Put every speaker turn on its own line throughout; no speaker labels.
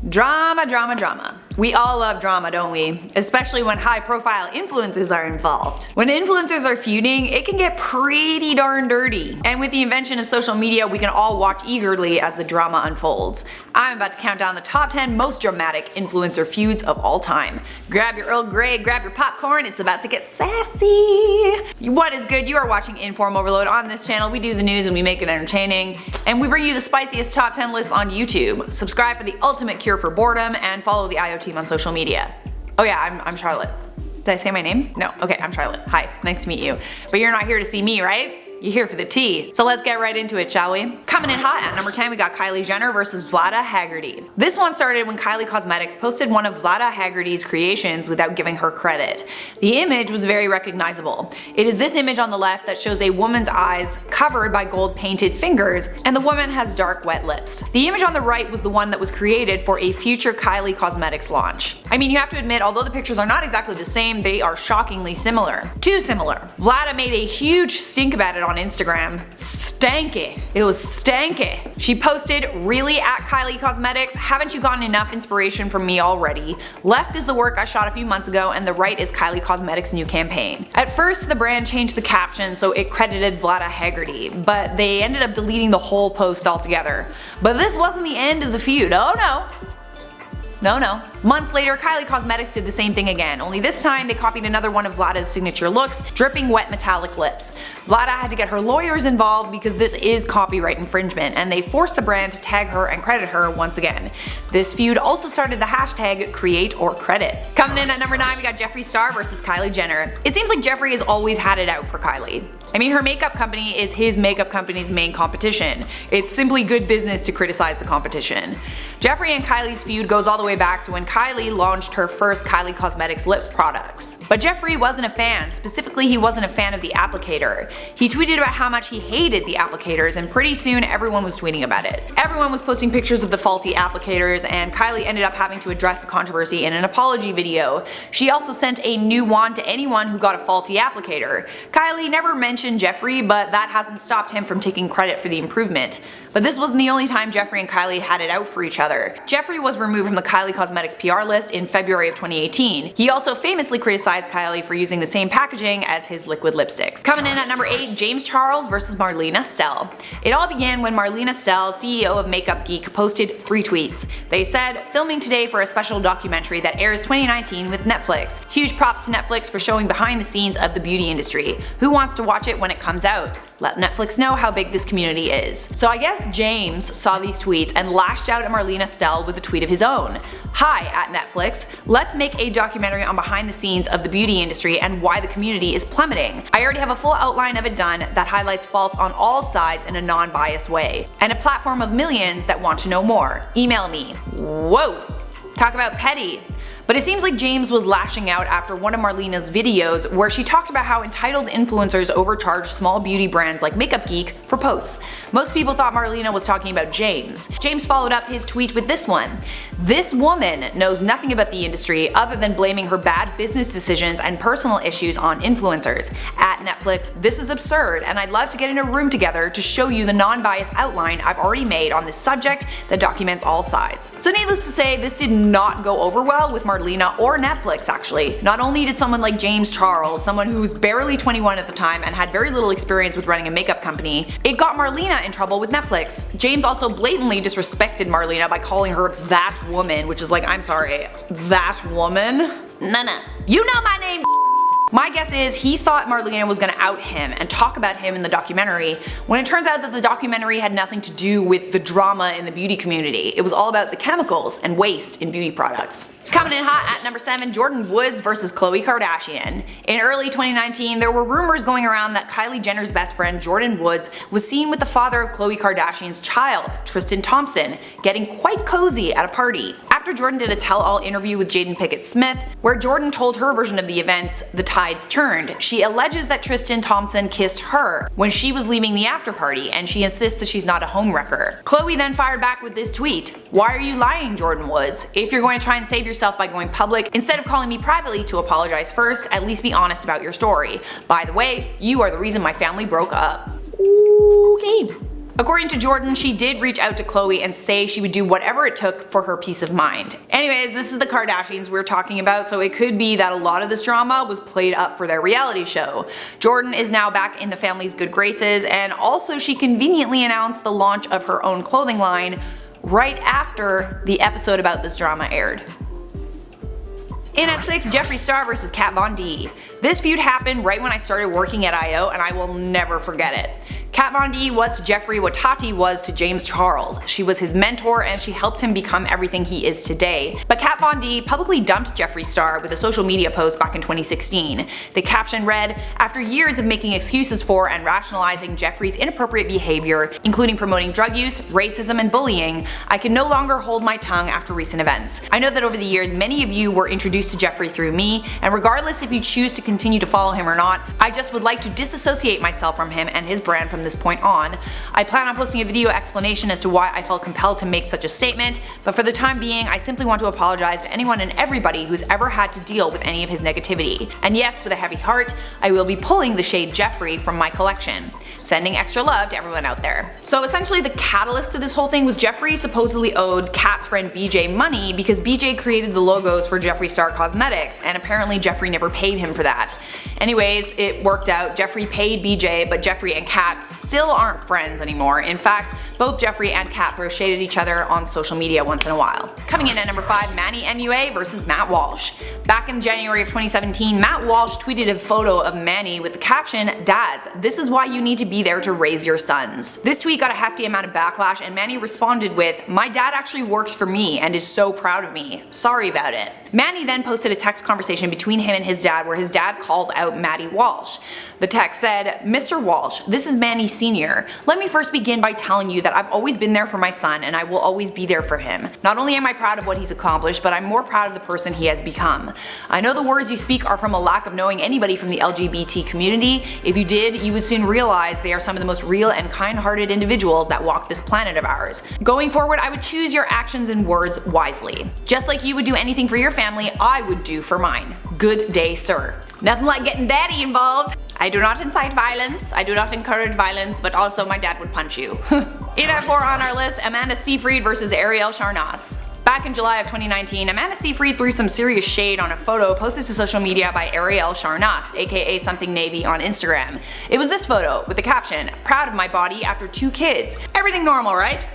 Drama, drama, drama. We all love drama, don't we? Especially when high-profile influencers are involved. When influencers are feuding, it can get pretty darn dirty. And with the invention of social media, we can all watch eagerly as the drama unfolds. I'm about to count down the top 10 most dramatic influencer feuds of all time. Grab your Earl Grey, grab your popcorn, it's about to get sassy. What is good? You are watching InformOverload. On this channel, we do the news and we make it entertaining. And we bring you the spiciest top 10 lists on YouTube. Subscribe for the ultimate cure for boredom and follow the IO team on social media. Oh yeah, I'm Charlotte. Did I say my name? No. Okay, I'm Charlotte. Hi, nice to meet you. But you're not here to see me, right? You're here for the tea. So let's get right into it, shall we? Coming in hot at number 10, we got Kylie Jenner versus Vlada Haggerty. This one started when Kylie Cosmetics posted one of Vlada Haggerty's creations without giving her credit. The image was very recognizable. It is this image on the left that shows a woman's eyes covered by gold painted fingers, and the woman has dark wet lips. The image on the right was the one that was created for a future Kylie Cosmetics launch. I mean, you have to admit, although the pictures are not exactly the same, they are shockingly similar. Too similar. Vlada made a huge stink about it on Instagram. Stanky. It was stanky. She posted, "Really at Kylie Cosmetics? Haven't you gotten enough inspiration from me already? Left is the work I shot a few months ago and the right is Kylie Cosmetics' new campaign." At first, the brand changed the caption so it credited Vlada Haggerty, but they ended up deleting the whole post altogether. But this wasn't the end of the feud. Oh no. No. Months later, Kylie Cosmetics did the same thing again, only this time they copied another one of Vlada's signature looks, dripping wet metallic lips. Vlada had to get her lawyers involved because this is copyright infringement, and they forced the brand to tag her and credit her once again. This feud also started the hashtag #CreateOrCredit. Coming in at number 9, we got Jeffree Star versus Kylie Jenner. It seems like Jeffree has always had it out for Kylie. I mean, her makeup company is his makeup company's main competition. It's simply good business to criticize the competition. Jeffree and Kylie's feud goes all the way back to when Kylie launched her first Kylie Cosmetics lip products. But Jeffree wasn't a fan, specifically he wasn't a fan of the applicator. He tweeted about how much he hated the applicators, and pretty soon everyone was tweeting about it. Everyone was posting pictures of the faulty applicators, and Kylie ended up having to address the controversy in an apology video. She also sent a new wand to anyone who got a faulty applicator. Kylie never mentioned Jeffree, but that hasn't stopped him from taking credit for the improvement. But this wasn't the only time Jeffree and Kylie had it out for each other. Jeffree was removed from the Kylie Cosmetics PR list in February of 2018. He also famously criticized Kylie for using the same packaging as his liquid lipsticks. Coming in at number 8, James Charles versus Marlena Stell. It all began when Marlena Stell, CEO of Makeup Geek, posted 3 tweets. They said, "Filming today for a special documentary that airs 2019 with Netflix. Huge props to Netflix for showing behind the scenes of the beauty industry. Who wants to watch it when it comes out? Let Netflix know how big this community is." So I guess James saw these tweets and lashed out at Marlena Stell with a tweet of his own. "Hi at Netflix, let's make a documentary on behind the scenes of the beauty industry and why the community is plummeting. I already have a full outline of it done that highlights faults on all sides in a non-biased way, and a platform of millions that want to know more. Email me." Whoa! Talk about petty. But it seems like James was lashing out after one of Marlena's videos where she talked about how entitled influencers overcharge small beauty brands like Makeup Geek for posts. Most people thought Marlena was talking about James. James followed up his tweet with this one. "This woman knows nothing about the industry other than blaming her bad business decisions and personal issues on influencers. At Netflix, this is absurd, and I'd love to get in a room together to show you the non-biased outline I've already made on this subject that documents all sides." So needless to say, this did not go over well with Marlena or Netflix actually. Not only did someone like James Charles, someone who was barely 21 at the time and had very little experience with running a makeup company, it got Marlena in trouble with Netflix. James also blatantly disrespected Marlena by calling her that woman, which is like, I'm sorry, that woman? Nah. You know my name. My guess is he thought Marlena was gonna out him and talk about him in the documentary, when it turns out that the documentary had nothing to do with the drama in the beauty community. It was all about the chemicals and waste in beauty products. Coming in hot at number 7, Jordyn Woods versus Khloe Kardashian. In early 2019, there were rumors going around that Kylie Jenner's best friend Jordyn Woods was seen with the father of Khloe Kardashian's child, Tristan Thompson, getting quite cozy at a party. After Jordyn did a tell-all interview with Jaden Pickett Smith, where Jordyn told her version of the events, the tides turned. She alleges that Tristan Thompson kissed her when she was leaving the after party, and she insists that she's not a homewrecker. Khloe then fired back with this tweet. "Why are you lying, Jordyn Woods? If you're going to try and save yourself by going public, instead of calling me privately to apologize first, at least be honest about your story. By the way, you are the reason my family broke up." Okay. According to Jordyn, she did reach out to Khloe and say she would do whatever it took for her peace of mind. Anyways, this is the Kardashians we're talking about, so it could be that a lot of this drama was played up for their reality show. Jordyn is now back in the family's good graces, and also she conveniently announced the launch of her own clothing line right after the episode about this drama aired. In at 6, Jeffree Star vs Kat Von D. This feud happened right when I started working at I.O. and I will never forget it. Kat Von D was to Jeffree what Tati was to James Charles. She was his mentor and she helped him become everything he is today. But Kat Von D publicly dumped Jeffree Star with a social media post back in 2016. The caption read, "After years of making excuses for and rationalizing Jeffree's inappropriate behavior, including promoting drug use, racism, and bullying, I can no longer hold my tongue after recent events. I know that over the years many of you were introduced to Jeffree through me, and regardless if you choose to continue to follow him or not, I just would like to disassociate myself from him and his brand from this point on. I plan on posting a video explanation as to why I felt compelled to make such a statement, but for the time being I simply want to apologize to anyone and everybody who's ever had to deal with any of his negativity. And yes, with a heavy heart, I will be pulling the shade Jeffree from my collection. Sending extra love to everyone out there." So essentially the catalyst to this whole thing was Jeffree supposedly owed Kat's friend BJ money because BJ created the logos for Jeffree Star Cosmetics, and apparently Jeffree never paid him for that. Anyways, it worked out. Jeffree paid BJ, but Jeffree and Kat still aren't friends anymore. In fact, both Jeffree and Kat throw shade at each other on social media once in a while. Coming in at number 5, Manny MUA vs Matt Walsh. Back in January of 2017, Matt Walsh tweeted a photo of Manny with the caption, "Dads, this is why you need to be there to raise your sons." This tweet got a hefty amount of backlash and Manny responded with, "My dad actually works for me and is so proud of me. Sorry about it." Manny then posted a text conversation between him and his dad where his dad calls out Matty Walsh. The text said, "Mr. Walsh, this is Manny Sr. Let me first begin by telling you that I've always been there for my son and I will always be there for him. Not only am I proud of what he's accomplished, but I'm more proud of the person he has become. I know the words you speak are from a lack of knowing anybody from the LGBT community. If you did, you would soon realize they are some of the most real and kind-hearted individuals that walk this planet of ours. Going forward, I would choose your actions and words wisely. Just like you would do anything for your family, I would do for mine. Good day, sir." Nothing like getting daddy involved. I do not incite violence, I do not encourage violence, but also my dad would punch you. In at 4 on our list, Amanda Seyfried vs Arielle Charnas. Back in July of 2019, Amanda Seyfried threw some serious shade on a photo posted to social media by Arielle Charnas, aka Something Navy on Instagram. It was this photo with the caption, "Proud of my body after 2 kids. Everything normal, right?"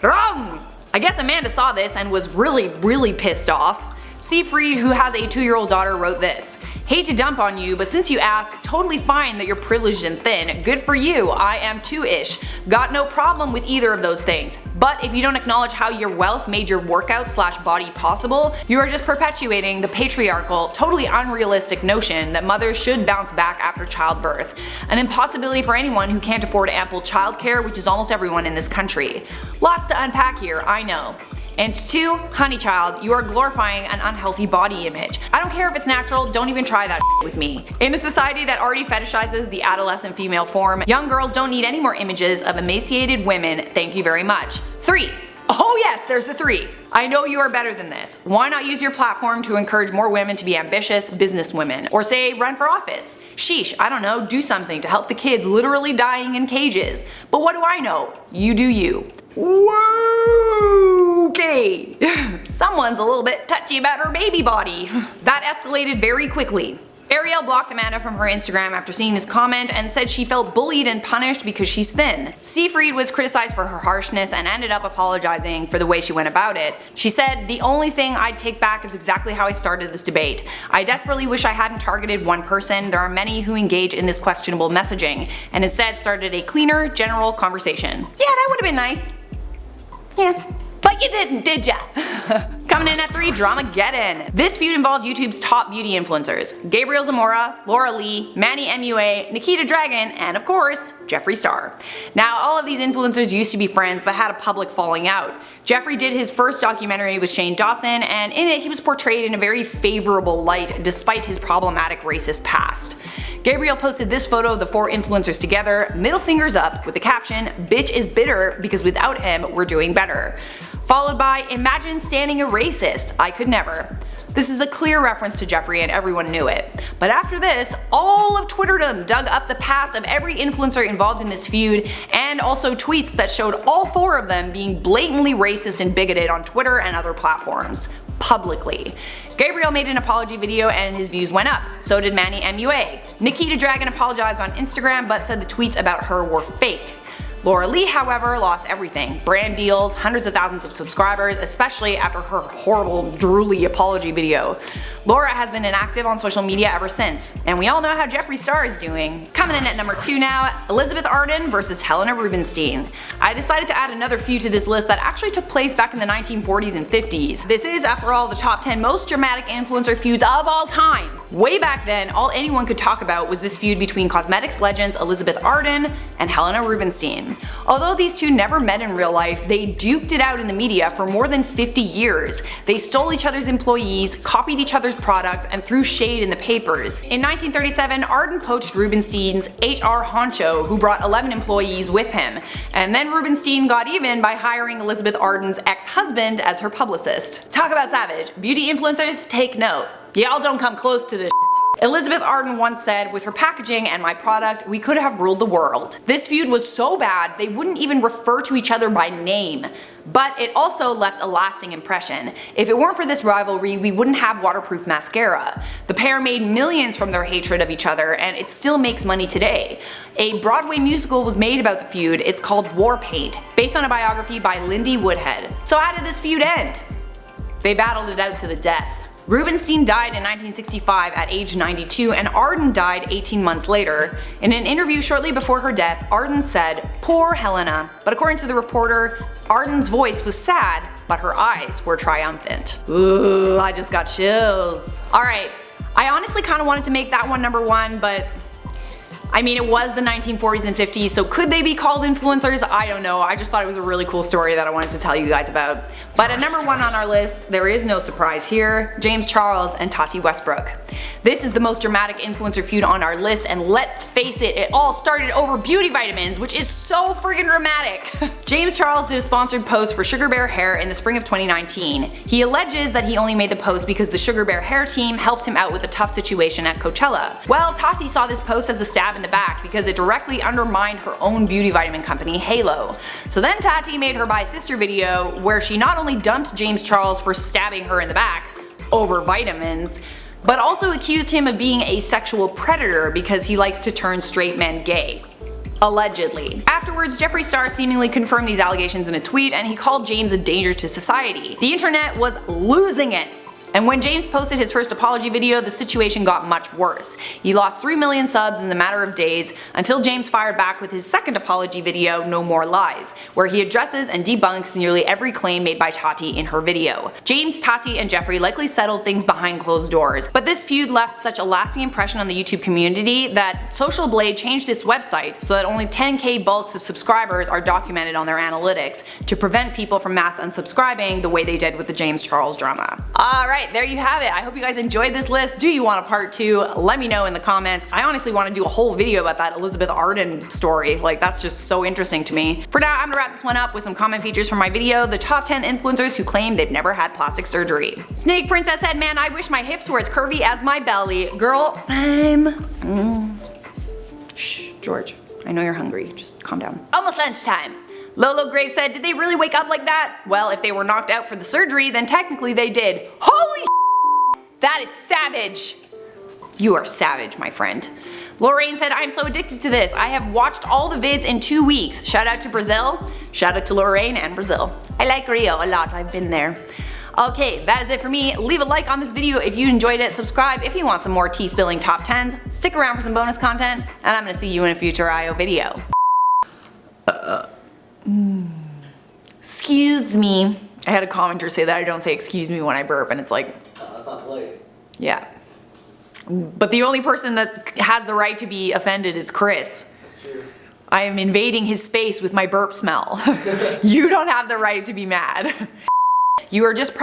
Wrong! I guess Amanda saw this and was really pissed off. Seyfried, who has a 2-year-old daughter, wrote this, "Hate to dump on you, but since you asked, totally fine that you're privileged and thin. Good for you, I am too-ish. Got no problem with either of those things. But if you don't acknowledge how your wealth made your workout/body possible, you are just perpetuating the patriarchal, totally unrealistic notion that mothers should bounce back after childbirth. An impossibility for anyone who can't afford ample childcare, which is almost everyone in this country. Lots to unpack here, I know. And 2, honey child, you are glorifying an unhealthy body image. I don't care if it's natural, don't even try that with me. In a society that already fetishizes the adolescent female form, young girls don't need any more images of emaciated women, thank you very much. 3. Oh yes, there's the 3. I know you are better than this. Why not use your platform to encourage more women to be ambitious businesswomen? Or say, run for office. Sheesh, I don't know, do something to help the kids literally dying in cages. But what do I know? You do you." Whoa, okay. Someone's a little bit touchy about her baby body. That escalated very quickly. Arielle blocked Amanda from her Instagram after seeing this comment and said she felt bullied and punished because she's thin. Seyfried was criticized for her harshness and ended up apologizing for the way she went about it. She said, "The only thing I'd take back is exactly how I started this debate. I desperately wish I hadn't targeted one person. There are many who engage in this questionable messaging, and instead started a cleaner, general conversation." Yeah, that would have been nice. Yeah. But you didn't, did ya? Coming in at 3, Dramageddon. This feud involved YouTube's top beauty influencers, Gabriel Zamora, Laura Lee, Manny MUA, Nikita Dragon, and of course, Jeffree Star. Now, all of these influencers used to be friends but had a public falling out. Jeffree did his first documentary with Shane Dawson, and in it he was portrayed in a very favorable light despite his problematic racist past. Gabriel posted this photo of the 4 influencers together, middle fingers up, with the caption, "Bitch is bitter because without him, we're doing better." Followed by, imagine standing a racist. I could never. This is a clear reference to Jeffree and everyone knew it. But after this, all of Twitterdom dug up the past of every influencer involved in this feud and also tweets that showed all 4 of them being blatantly racist and bigoted on Twitter and other platforms. Publicly. Gabriel made an apology video and his views went up. So did Manny MUA. Nikita Dragon apologized on Instagram but said the tweets about her were fake. Laura Lee, however, lost everything. Brand deals, hundreds of thousands of subscribers, especially after her horrible, drooly apology video. Laura has been inactive on social media ever since. And we all know how Jeffree Star is doing. Coming in at number 2 now, Elizabeth Arden versus Helena Rubinstein. I decided to add another feud to this list that actually took place back in the 1940s and 50s. This is, after all, the top 10 most dramatic influencer feuds of all time. Way back then, all anyone could talk about was this feud between cosmetics legends Elizabeth Arden and Helena Rubinstein. Although these two never met in real life, they duked it out in the media for more than 50 years. They stole each other's employees, copied each other's products, and threw shade in the papers. In 1937, Arden poached Rubinstein's HR honcho, who brought 11 employees with him. And then Rubinstein got even by hiring Elizabeth Arden's ex-husband as her publicist. Talk about savage. Beauty influencers, take note. Y'all don't come close to this. Elizabeth Arden once said, with her packaging and my product, we could have ruled the world. This feud was so bad they wouldn't even refer to each other by name. But it also left a lasting impression. If it weren't for this rivalry, we wouldn't have waterproof mascara. The pair made millions from their hatred of each other, and it still makes money today. A Broadway musical was made about the feud. It's called War Paint, based on a biography by Lindy Woodhead. So how did this feud end? They battled it out to the death. Rubinstein died in 1965 at age 92 and Arden died 18 months later. In an interview shortly before her death, Arden said, "Poor Helena." But according to the reporter, Arden's voice was sad, but her eyes were triumphant. Ooh, I just got chills. Alright, I honestly kinda wanted to make that one number 1, but I mean, it was the 1940s and 50s, so could they be called influencers? I don't know. I just thought it was a really cool story that I wanted to tell you guys about. But at number 1 on our list, there is no surprise here, James Charles and Tati Westbrook. This is the most dramatic influencer feud on our list, and let's face it all started over beauty vitamins, which is so friggin' dramatic. James Charles did a sponsored post for Sugar Bear Hair in the spring of 2019. He alleges that he only made the post because the Sugar Bear Hair team helped him out with a tough situation at Coachella. Well, Tati saw this post as a stab in the back because it directly undermined her own beauty vitamin company, Halo. So then Tati made her Bye Sister video where she not only dumped James Charles for stabbing her in the back over vitamins, but also accused him of being a sexual predator because he likes to turn straight men gay. Allegedly. Afterwards, Jeffree Star seemingly confirmed these allegations in a tweet and he called James a danger to society. The internet was losing it. And when James posted his first apology video, the situation got much worse. He lost 3 million subs in the matter of days until James fired back with his second apology video, No More Lies, where he addresses and debunks nearly every claim made by Tati in her video. James, Tati, and Jeffree likely settled things behind closed doors, but this feud left such a lasting impression on the YouTube community that Social Blade changed its website so that only 10K bulks of subscribers are documented on their analytics to prevent people from mass unsubscribing the way they did with the James Charles drama. Alright, there you have it. I hope you guys enjoyed this list. Do you want a part 2? Let me know in the comments. I honestly want to do a whole video about that Elizabeth Arden story. Like, that's just so interesting to me. For now, I'm gonna wrap this one up with some comment features from my video, the top 10 influencers who claim they've never had plastic surgery. Snake Princess said, man, I wish my hips were as curvy as my belly. Girl, same. Shh, George. I know you're hungry. Just calm down. Almost lunchtime. Lolo Graves said, did they really wake up like that? Well, if they were knocked out for the surgery, then technically they did. Holy that is savage. You are savage, my friend. Lorraine said, I'm so addicted to this. I have watched all the vids in 2 weeks. Shout out to Brazil. Shout out to Lorraine and Brazil. I like Rio a lot. I've been there. Okay, that is it for me. Leave a like on this video if you enjoyed it. Subscribe if you want some more tea spilling top 10s. Stick around for some bonus content, and I'm gonna see you in a future IO video. Excuse me. I had a commenter say that I don't say excuse me when I burp, and it's like,
that's not polite. Yeah.
But the only person that has the right to be offended is Chris.
That's true.
I am invading his space with my burp smell. You don't have the right to be mad. You are just